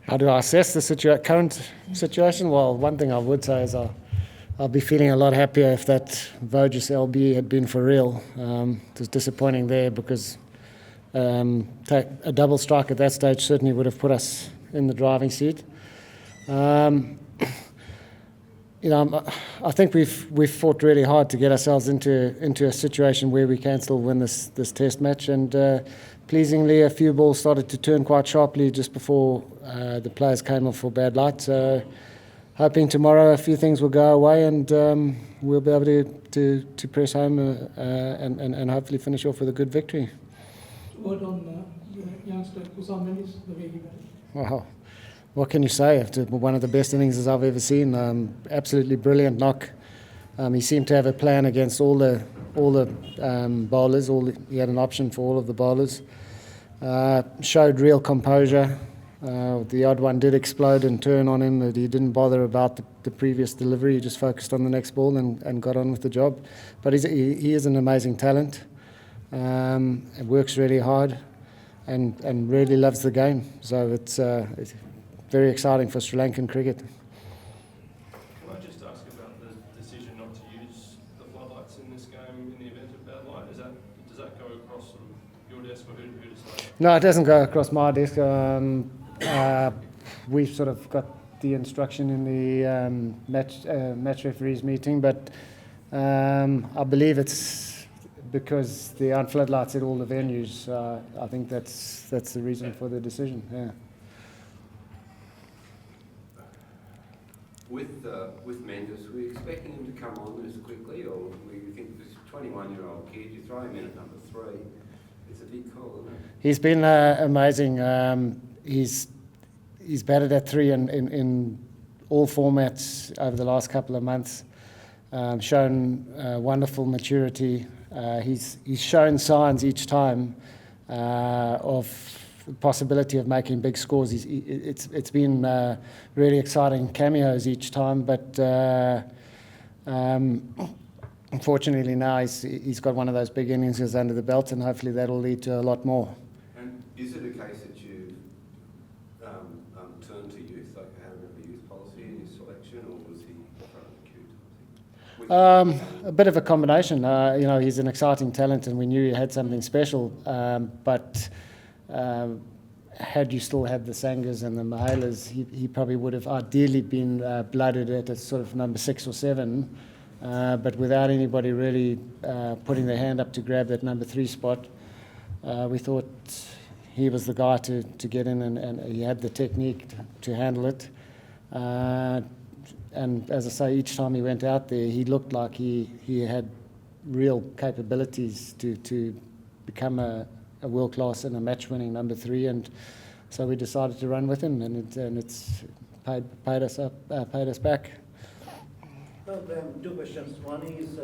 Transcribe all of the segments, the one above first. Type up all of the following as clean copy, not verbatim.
How do I assess the current situation? Well, one thing I would say is I'll be feeling a lot happier if that Voges LB had been for real. It was disappointing there because a double strike at that stage certainly would have put us in the driving seat. I think we've fought really hard to get ourselves into a situation where we can still win this test match, and pleasingly a few balls started to turn quite sharply just before the players came off for bad light. So hoping tomorrow a few things will go away and we'll be able to press home and hopefully finish off with a good victory. Word on youngster Kusam Mendes, the way he batted. Wow. What can you say? It's one of the best innings I've ever seen. Absolutely brilliant knock. He seemed to have a plan against all the bowlers. He had an option for all of the bowlers. Showed real composure. The odd one did explode and turn on him, but he didn't bother about the previous delivery. He just focused on the next ball and got on with the job. But he is an amazing talent. Works really hard and really loves the game. So it's very exciting for Sri Lankan cricket. Can I just ask about the decision not to use the floodlights in this game in the event of bad light? Does that go across sort of your desk or who decides? No, it doesn't go across my desk. We've sort of got the instruction in the match referees meeting, but I believe it's because there aren't floodlights at all the venues. I think that's the reason for the decision. Yeah. With Mendes, were you expecting him to come on this quickly, or were you think this 21-year-old kid, you throw him in at number 3, it's a big call, isn't it? He's been amazing. He's batted at 3 in all formats over the last couple of months. Shown wonderful maturity. He's shown signs each time of the possibility of making big scores. It's been really exciting cameos each time, but unfortunately now he's got one of those big innings under the belt, and hopefully that'll lead to a lot more. And is it a case that you turned to youth, like you had a youth policy in your selection, or was he front of the queue? A bit of a combination. He's an exciting talent, and we knew he had something special. But had you still had the Sangas and the Mahalas, he probably would have ideally been blooded at a sort of number 6 or 7. But without anybody really putting their hand up to grab that number 3 spot, we thought he was the guy to get in, and he had the technique to handle it. And as I say, each time he went out there, he looked like he had real capabilities to become a world-class and a match-winning number 3, and so we decided to run with him, and it's paid us back. Graham, 2 questions. One is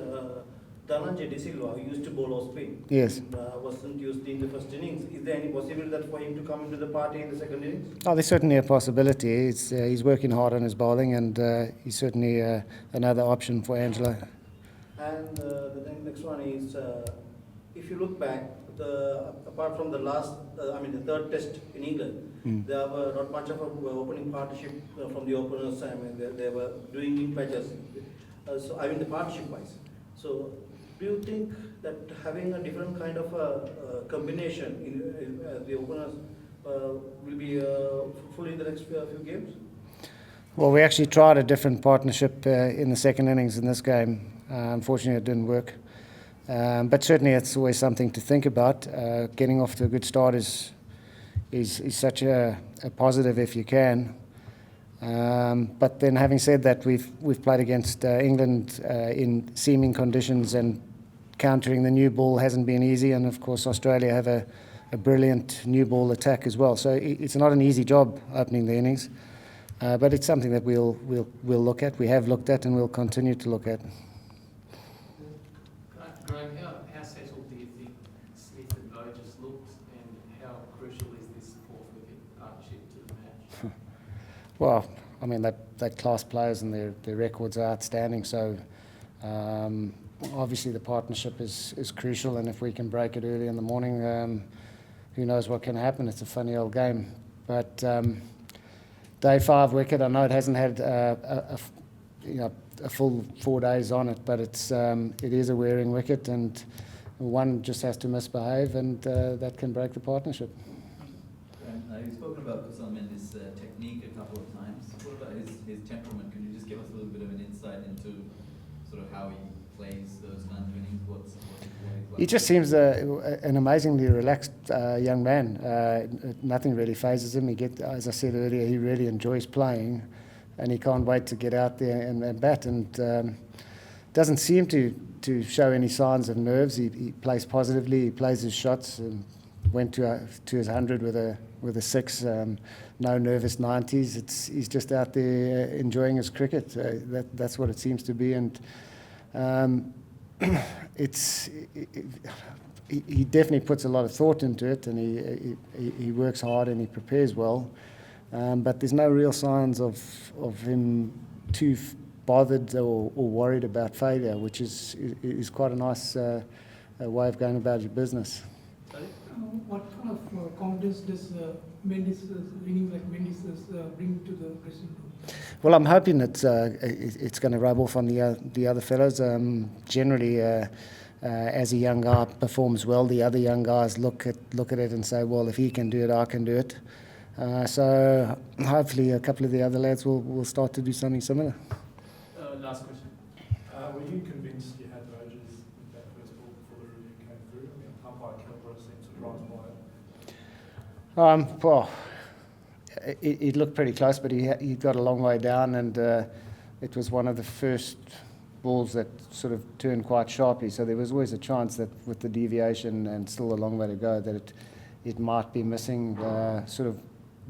Dhananjay De Silva, who used to bowl off spin. Yes. Wasn't used in the first innings. Is there any possibility that for him to come into the party in the second innings? Oh, there's certainly a possibility. He's working hard on his bowling, and he's certainly another option for Angelo. And the next one is, if you look back, apart from the the third test in England, there were not much of an opening partnership from the openers. I mean, they were doing in patches. The partnership-wise. So, do you think that having a different kind of combination in the openers will be fruitful in the next few games? Well, we actually tried a different partnership in the second innings in this game. Unfortunately, it didn't work. But certainly it's always something to think about. Getting off to a good start is such a positive if you can. But then having said that, we've played against England in seaming conditions, and countering the new ball hasn't been easy, and of course Australia have a brilliant new ball attack as well. So it's not an easy job opening the innings, but it's something that we'll look at. We have looked at and we'll continue to look at. Graham, how settled do you think Smith and Voges looked, and how crucial is this 4th wicket partnership to the match? Well, I mean, they're class players, and their records are outstanding. So obviously the partnership is crucial, and if we can break it early in the morning, who knows what can happen. It's a funny old game. But Day 5 wicket. I know it hasn't had a full 4 days on it, but it is a wearing wicket, and one just has to misbehave, and that can break the partnership. You've spoken about Kusal Mendes' technique a couple of times. What about his temperament? Can you just give us a little bit of an insight into sort of how he plays those kinds of innings? What he's like? He just seems an amazingly relaxed young man. Nothing really phases him. As I said earlier, he really enjoys playing, and he can't wait to get out there and bat. And doesn't seem to show any signs of nerves. He plays positively. He plays his shots. And went to his 100 with a 6. No nervous 90s. He's just out there enjoying his cricket. That's what it seems to be. And he definitely puts a lot of thought into it, and he works hard and he prepares well. But there's no real signs of him too bothered or worried about failure, which is quite a nice way of going about your business. What kind of confidence does Mendes' innings like Mendes' bring to the dressing room? Well, I'm hoping that it's going to rub off on the other fellows. Generally, as a young guy performs well, the other young guys look at it and say, well, if he can do it, I can do it. So hopefully a couple of the other lads will start to do something similar. Last question. Were you convinced you had Rogers with that first ball before the review came through? I mean, umpire Kelborough seemed surprised by it. Well, it looked pretty close, but he got a long way down, and it was one of the first balls that sort of turned quite sharply. So there was always a chance that with the deviation and still a long way to go, that it might be missing. Sort of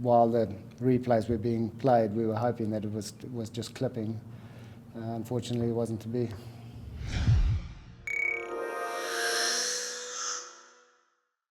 while the replays were being played, we were hoping that it was just clipping. Unfortunately, it wasn't to be.